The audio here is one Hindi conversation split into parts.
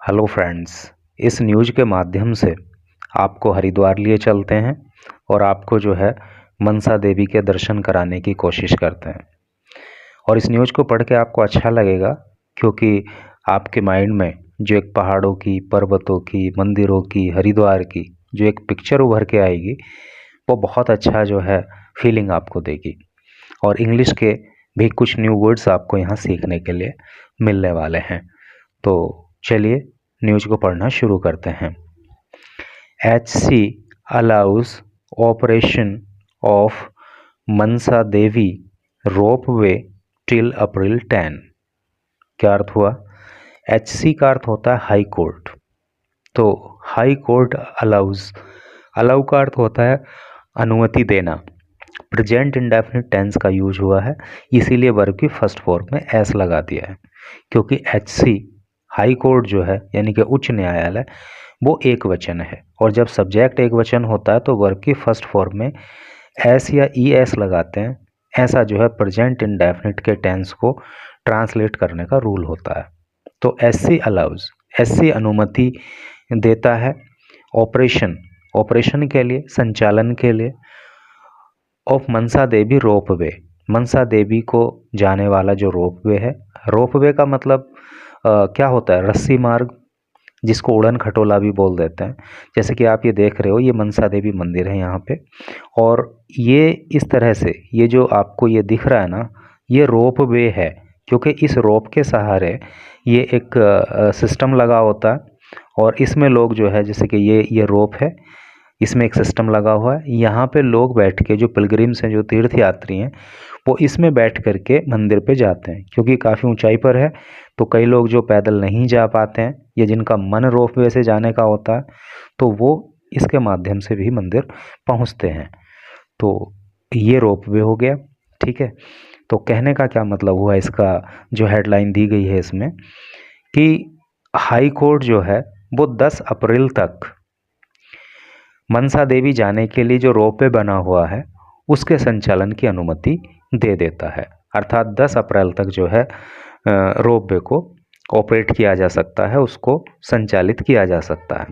हेलो फ्रेंड्स, इस न्यूज़ के माध्यम से आपको हरिद्वार लिए चलते हैं और आपको जो है मनसा देवी के दर्शन कराने की कोशिश करते हैं। और इस न्यूज़ को पढ़ के आपको अच्छा लगेगा क्योंकि आपके माइंड में जो एक पहाड़ों की, पर्वतों की, मंदिरों की, हरिद्वार की जो एक पिक्चर उभर के आएगी, वो बहुत अच्छा जो है फीलिंग आपको देगी। और इंग्लिश के भी कुछ न्यू वर्ड्स आपको यहाँ सीखने के लिए मिलने वाले हैं। तो चलिए न्यूज़ को पढ़ना शुरू करते हैं। HC allows operation of Mansa Devi ropeway till April 10। क्या अर्थ हुआ? HC का अर्थ होता है हाई कोर्ट। तो हाई कोर्ट अलाउ का अर्थ होता है अनुमति देना। प्रेजेंट इंडेफिनिट टेंस का यूज हुआ है, इसीलिए वर्ब की फर्स्ट फॉर्म में एस लगा दिया है, क्योंकि HC हाई कोर्ट जो है यानी कि उच्च न्यायालय वो एक वचन है, और जब सब्जेक्ट एक वचन होता है तो वर्ब की फर्स्ट फॉर्म में एस या ES लगाते हैं। ऐसा जो है प्रेजेंट इंडेफिनिट के टेंस को ट्रांसलेट करने का रूल होता है। तो SC अलाउज, SC अनुमति देता है ऑपरेशन के लिए, संचालन के लिए, ऑफ मनसा देवी रोपवे, मनसा देवी को जाने वाला जो रोपवे है। रोपवे का मतलब क्या होता है? रस्सी मार्ग, जिसको उड़न खटोला भी बोल देते हैं। जैसे कि आप ये देख रहे हो, ये मनसा देवी मंदिर है यहाँ पे, और ये इस तरह से ये जो आपको ये दिख रहा है ना, ये रोपवे है, क्योंकि इस रोप के सहारे ये एक सिस्टम लगा होता है, और इसमें लोग जो है, जैसे कि ये रोप है, इसमें एक सिस्टम लगा हुआ है। यहाँ पे लोग बैठ के, जो पिलग्रिम्स हैं, जो तीर्थ यात्री हैं, वो इसमें बैठ करके मंदिर पे जाते हैं, क्योंकि काफ़ी ऊंचाई पर है। तो कई लोग जो पैदल नहीं जा पाते हैं या जिनका मन रोपवे से जाने का होता है, तो वो इसके माध्यम से भी मंदिर पहुंचते हैं। तो ये रोपवे हो गया, ठीक है। तो कहने का क्या मतलब हुआ, इसका जो हेडलाइन दी गई है इसमें, कि हाई कोर्ट जो है वो 10 अप्रैल तक मनसा देवी जाने के लिए जो रोपवे बना हुआ है उसके संचालन की अनुमति दे देता है। अर्थात 10 अप्रैल तक जो है रोपवे को ऑपरेट किया जा सकता है, उसको संचालित किया जा सकता है।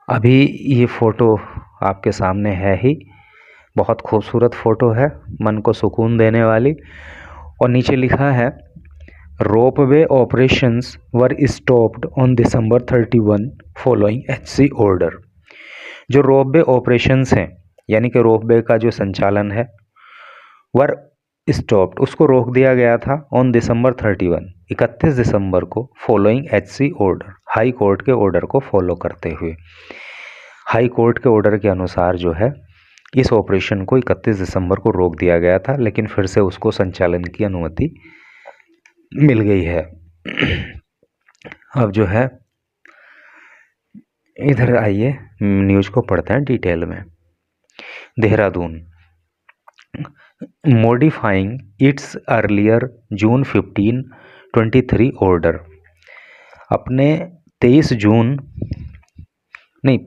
अभी ये फ़ोटो आपके सामने है ही, बहुत खूबसूरत फ़ोटो है, मन को सुकून देने वाली। और नीचे लिखा है, ropeway operations were stopped on December 31 following HC order. जो रोपवे ऑपरेशंस हैं, यानी कि रोपवे का जो संचालन है, वर स्टॉप्ड, उसको रोक दिया गया था ऑन December 31 दिसंबर को, following HC order, high court के ऑर्डर को फॉलो करते हुए। हाई कोर्ट के ऑर्डर के अनुसार जो है इस ऑपरेशन को 31 दिसंबर को रोक दिया गया था, लेकिन फिर से उसको संचालन की अनुमति मिल गई है। अब जो है इधर आइए, न्यूज़ को पढ़ते हैं डिटेल में। Dehradun modifying it's earlier June 23 order. अपने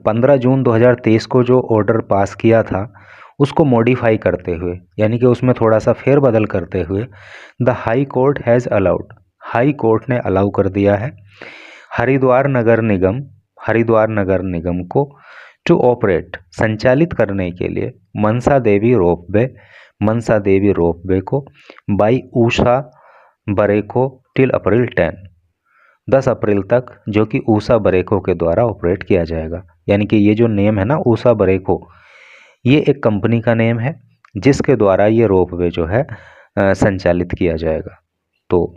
15 जून 2023 को जो ऑर्डर पास किया था उसको मॉडिफाई करते हुए, यानी कि उसमें थोड़ा सा फेरबदल करते हुए, the high court has allowed, high court ने अलाउ कर दिया है हरिद्वार नगर निगम को टू ऑपरेट, संचालित करने के लिए, मनसा देवी रोपवे को बाई उषा बरेको टिल अप्रैल 10 अप्रैल तक, जो कि ऊषा बरेको के द्वारा ऑपरेट किया जाएगा। यानी कि ये जो नेम है ना, ऊषा बरेको, ये एक कंपनी का नेम है जिसके द्वारा ये रोपवे जो है संचालित किया जाएगा। तो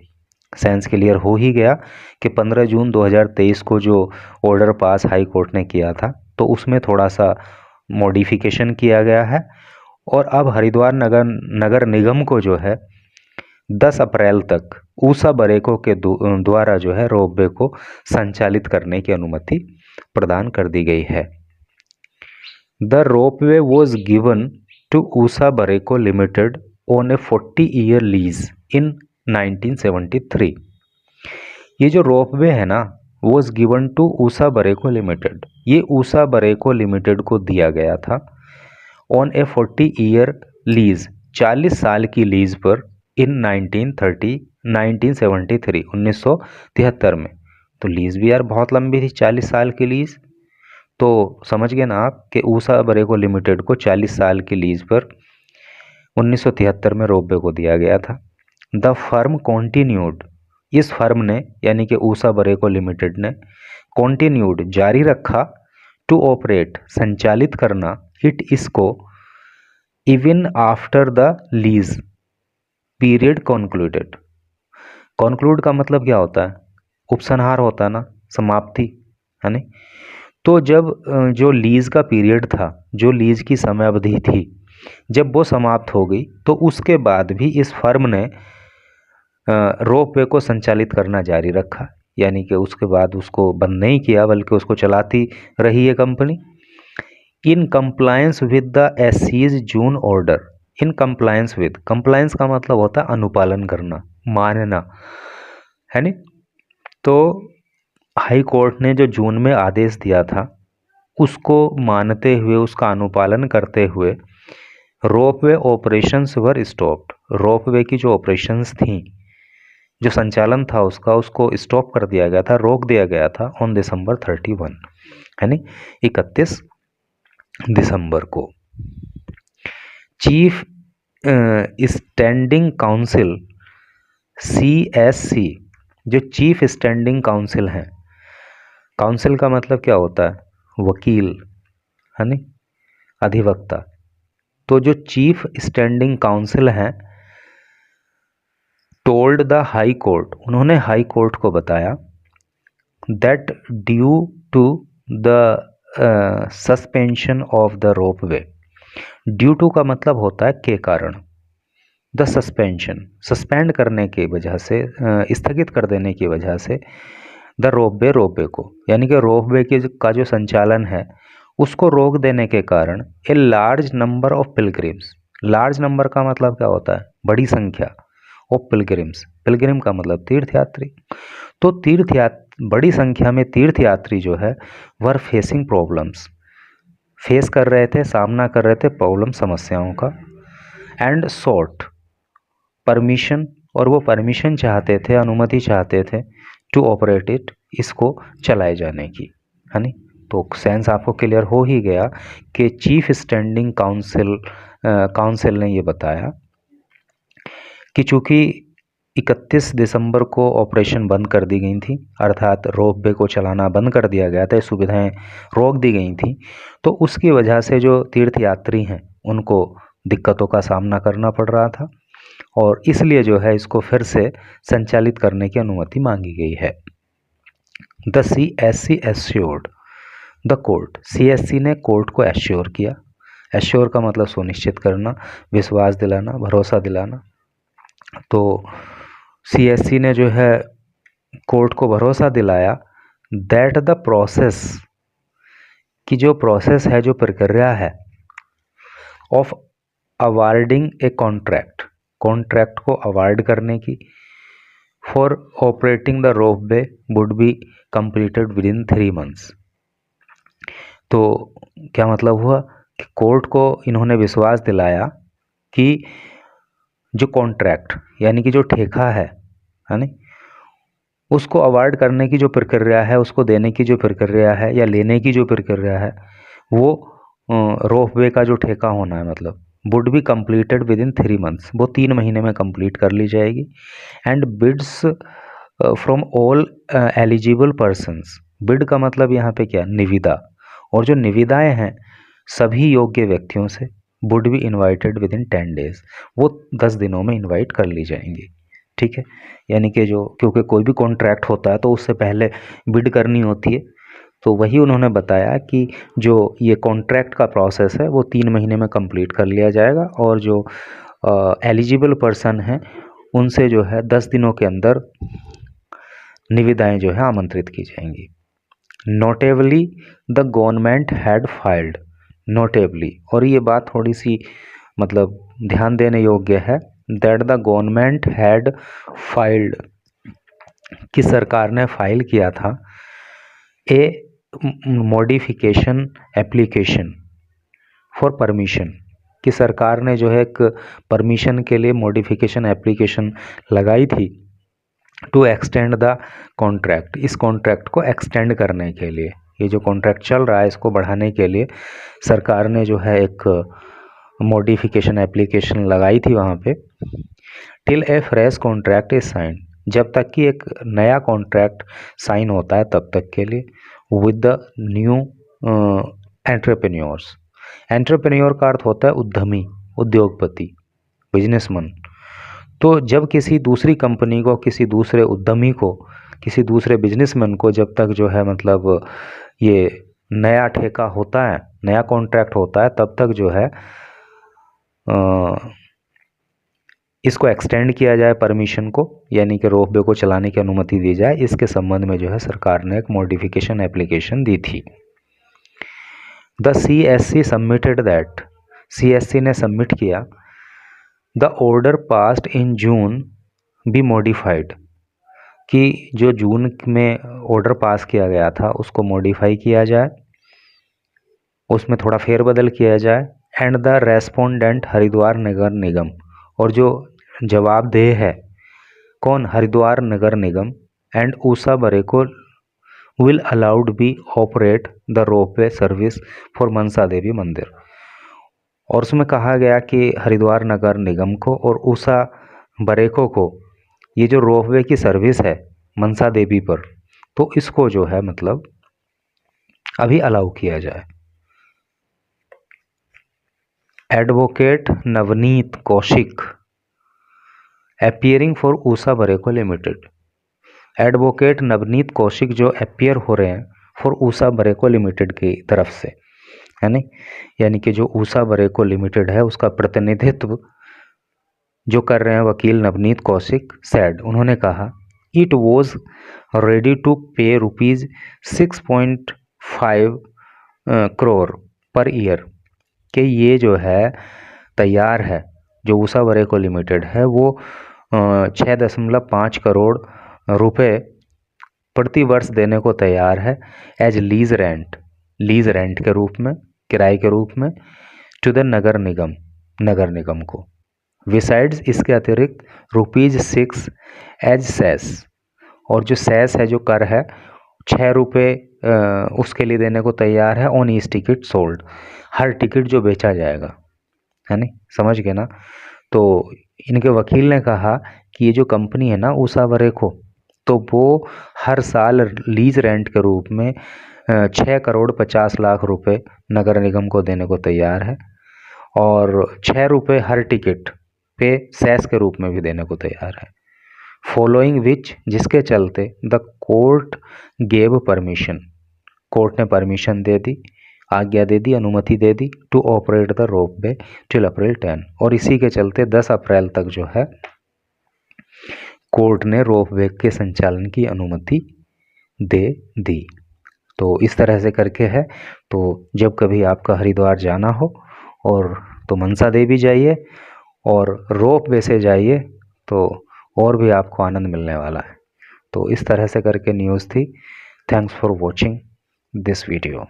सेंस क्लियर हो ही गया कि 15 जून 2023 को जो ऑर्डर पास हाई कोर्ट ने किया था, तो उसमें थोड़ा सा मॉडिफिकेशन किया गया है, और अब हरिद्वार नगर निगम को जो है 10 अप्रैल तक ऊषा बरेको के द्वारा जो है रोपवे को संचालित करने की अनुमति प्रदान कर दी गई है। The ropeway was given to Usha Breco limited on a 40-year lease in 1973। ये जो रोपवे है ना, was given to Usha Breco limited, ये ऊषा बरेको लिमिटेड को दिया गया था ऑन ए 40-year लीज, 40 साल की लीज पर, इन 1973 में, तो लीज़ भी यार बहुत लंबी थी, 40 साल की लीज़। तो समझ गए ना आप कि ऊषा बरेको लिमिटेड को 40 साल की लीज़ पर 1973 में रोपवे को दिया गया था। द फर्म कॉन्टिन्यूड, इस फर्म ने यानी कि ऊषा बरेको लिमिटेड ने कॉन्टिन्यूड जारी रखा, टू ऑपरेट संचालित करना, इट इसको, even after the lease period concluded. Conclude का मतलब क्या होता है? उपसंहार होता है ना, समाप्ति, है नहीं। तो जब जो लीज का पीरियड था, जो लीज की समय अवधि थी, जब वो समाप्त हो गई तो उसके बाद भी इस फर्म ने रोपवे को संचालित करना जारी रखा, यानी कि उसके बाद उसको बंद नहीं किया बल्कि उसको चलाती रही है company. In compliance with the एससीज June order, in compliance with, compliance का मतलब होता है अनुपालन करना, मानना, है नहीं। तो हाई कोर्ट ने जो जून में आदेश दिया था उसको मानते हुए, उसका अनुपालन करते हुए रोपवे ऑपरेशंस वर स्टॉप्ड, रोपवे की जो ऑपरेशंस थी, जो संचालन था उसका, उसको स्टॉप कर दिया गया था, रोक दिया गया था ऑन दिसंबर 31, है नहीं, 31 दिसंबर को। चीफ स्टैंडिंग काउंसिल CSC, जो चीफ स्टैंडिंग काउंसिल हैं, काउंसिल का मतलब क्या होता है? वकील, है नहीं, अधिवक्ता। तो जो चीफ स्टैंडिंग काउंसिल हैं, टोल्ड द हाई कोर्ट, उन्होंने हाई कोर्ट को बताया, that due to the suspension of the ropeway, due to का मतलब होता है के कारण, द सस्पेंशन, सस्पेंड करने की वजह से, स्थगित कर देने की वजह से, द रोपवे, रोपवे को, यानी कि रोपवे के का जो संचालन है उसको रोक देने के कारण, a large number of pilgrims, large number का मतलब क्या होता है? बड़ी संख्या, ऑफ पिलग्रिम्स, पिलग्रिम का मतलब तीर्थयात्री। तो बड़ी संख्या में तीर्थयात्री जो है वर फेसिंग प्रॉब्लम्स, फेस कर रहे थे, सामना कर रहे थे प्रॉब्लम, समस्याओं का। एंड सॉट परमिशन, और वो परमिशन चाहते थे, अनुमति चाहते थे, टू ऑपरेट इट, इसको चलाए जाने की, है नहीं। तो सेंस आपको क्लियर हो ही गया कि चीफ स्टैंडिंग काउंसिल ने ये बताया कि चूँकि 31 दिसंबर को ऑपरेशन बंद कर दी गई थी, अर्थात रोपवे को चलाना बंद कर दिया गया था, सुविधाएं रोक दी गई थी, तो उसकी वजह से जो तीर्थयात्री हैं उनको दिक्कतों का सामना करना पड़ रहा था, और इसलिए जो है इसको फिर से संचालित करने की अनुमति मांगी गई है। The CSC assured the court, CSC ने कोर्ट को एश्योर किया, एश्योर का मतलब सुनिश्चित करना, विश्वास दिलाना, भरोसा दिलाना। तो CSC ने जो है कोर्ट को भरोसा दिलाया, दैट द प्रोसेस, कि जो प्रोसेस है, जो प्रक्रिया है, of awarding a contract, contract को अवार्ड करने की, for operating the ropeway would be completed with in 3 months। तो क्या मतलब हुआ कि कोर्ट को इन्होंने विश्वास दिलाया कि जो कॉन्ट्रैक्ट यानी कि जो ठेका है नहीं, उसको अवार्ड करने की जो प्रक्रिया है, उसको देने की जो प्रक्रिया है या लेने की जो प्रक्रिया है, वो रोपवे का जो ठेका होना है, मतलब would be completed with in 3 months, वो 3 महीने में कंप्लीट कर ली जाएगी। And bids from all eligible persons, bid का मतलब यहाँ पे क्या? निविदा, और जो निविदाएं हैं सभी योग्य व्यक्तियों से, would be invited with in 10 days, वो 10 दिनों में इन्वाइट कर ली जाएंगी, ठीक है। यानी कि जो, क्योंकि कोई भी कॉन्ट्रैक्ट होता है तो उससे पहले बिड करनी होती है, तो वही उन्होंने बताया कि जो ये कॉन्ट्रैक्ट का प्रोसेस है वो 3 महीने में कंप्लीट कर लिया जाएगा, और जो एलिजिबल पर्सन हैं उनसे जो है 10 दिनों के अंदर निविदाएं जो है आमंत्रित की जाएंगी। Notably the government had filed, notably, और ये बात थोड़ी सी मतलब ध्यान देने योग्य है, that the government had filed, कि सरकार ने फाइल किया था, ए मॉडिफिकेशन एप्लीकेशन फॉर परमिशन, कि सरकार ने जो है एक परमिशन के लिए मॉडिफिकेशन एप्लीकेशन लगाई थी टू एक्सटेंड द कॉन्ट्रैक्ट, इस कॉन्ट्रैक्ट को एक्सटेंड करने के लिए, ये जो कॉन्ट्रैक्ट चल रहा है इसको बढ़ाने के लिए सरकार ने जो है एक मॉडिफिकेशन एप्लीकेशन लगाई थी वहाँ पे। Till A fresh contract is sine, जब तक कि एक नया कॉन्ट्रैक्ट साइन होता है तब तक के लिए, with the new entrepreneurs. Entrepreneur का अर्थ होता है उद्यमी, उद्योगपति, बिजनेसमैन। तो जब किसी दूसरी कंपनी को, किसी दूसरे उद्यमी को, किसी दूसरे बिजनेसमैन को जब तक जो है मतलब ये नया ठेका होता है, नया कॉन्ट्रैक्ट होता है, तब तक जो है इसको एक्सटेंड किया जाए परमिशन को, यानी कि रोपवे को चलाने की अनुमति दी जाए। इसके संबंध में जो है सरकार ने एक मॉडिफिकेशन एप्लीकेशन दी थी। The CSC submitted that, CSC ने सबमिट किया, the order passed in June be modified, कि जो जून में ऑर्डर पास किया गया था उसको मॉडिफाई किया जाए, उसमें थोड़ा फेरबदल किया जाए। And the respondent Haridwar Nagar Nigam, और जो जवाबदेह है कौन, Haridwar Nagar Nigam, and Usha Breco will allowed be operate the ropeway service for Mansa Devi Mandir. और उसमें कहा गया कि हरिद्वार नगर निगम को और ऊषा बरेको को ये जो रोपवे की सर्विस है मनसा देवी पर, तो इसको जो है मतलब अभी अलाउ किया जाए। Advocate Navneet Kaushik appearing for Usha Breco limited, advocate Navneet Kaushik जो अपीयर हो रहे हैं फॉर ऊषा बरेको लिमिटेड की तरफ से, यानी कि जो ऊषा बरेको लिमिटेड है उसका प्रतिनिधित्व जो कर रहे हैं वकील नवनीत कौशिक, सैड, उन्होंने कहा इट वॉज रेडी टू पे ₹6.5 करोड़ पर ईयर, कि ये जो है तैयार है, जो ऊषा बरेको लिमिटेड है वो 6.5 करोड़ रुपए प्रति वर्ष देने को तैयार है एज लीज रेंट के रूप में, किराए के रूप में, टू द नगर निगम को। बिसाइड्स, इसके अतिरिक्त ₹6 एज सेस, और जो सेस है, जो कर है, 6 रुपये उसके लिए देने को तैयार है on each ticket sold, her ticket जो बेचा जाएगा, है नहीं, समझ गए ना। तो इनके वकील ने कहा कि ये जो कंपनी है ना ऊषा बरेको, तो वो हर साल लीज रेंट के रूप में 6,50,00,000 रुपए नगर निगम को देने को तैयार है, और 6 रुपये हर टिकट पे सेस के रूप में भी देने को तैयार है। फॉलोइंग विच, जिसके चलते the court gave permission, court ने परमिशन दे दी, आज्ञा दे दी, अनुमति दे दी, to operate the ropeway till April 10, और इसी के चलते 10 अप्रैल तक जो है कोर्ट ने रोपवे के संचालन की अनुमति दे दी। तो इस तरह से करके है। तो जब कभी आपका हरिद्वार जाना हो और तो मनसा देवी जाइए और रोपवे से जाइए, तो और भी आपको आनंद मिलने वाला है। तो इस तरह से करके न्यूज़ थी। Thanks for watching this video.